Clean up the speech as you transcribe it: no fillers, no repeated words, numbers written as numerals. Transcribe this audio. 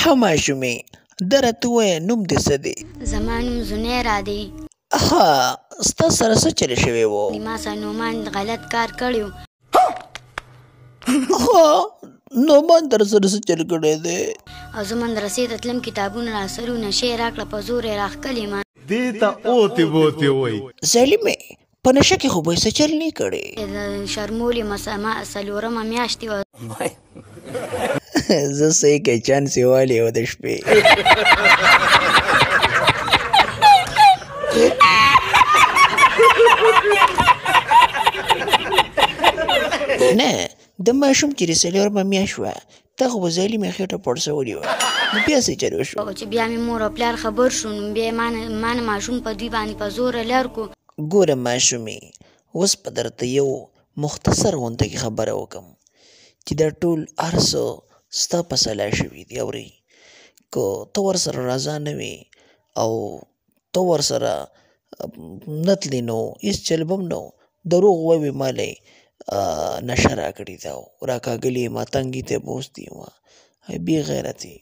ښه ماشومې ده راته ووایه نوم دې څه دی؟ زما نوم زنیرا دی. ښه ستا سره څه چل شوی و؟ ما سره نومان غلط کار کړی و. ښه نومان در سره څه چل کړی دی؟ او زه مدرسې ته تلم کتابونه راسره وو نشې یې راکړه په زور یې راښکلې ما. دې ته اوتې بوتې وایي. ظالمې په نشه کې خو به یې څه چل نه کړی؟ شرمول یم څلورمه میاشت وه. زه صحیح کې چانس یې والی و د شپې. نه د ماشوم چې د څلورمه میاشت وه تا خو به ظالمې خېټه پړسولې وه نو بیا څه چل وشو؟ چې بیا مې مور او پلار خبر شو نو بیا یې ما نه ماشوم په دوی باندې په زوره لر کړو. ګوره ماشومې اوس به درته یو مختصر غونته کې خبره وکړم چې دا ټول هر څه ستا په سلا شوي دي اورې که ته ورسره رضا نه وې او ته ورسره نه تلې نو هېڅ چل به هم نه و. دروغ ووایې مالی نشه راکړې ده او راکاږلې یې ما تنګي ته بوستې ما بې غیرتې.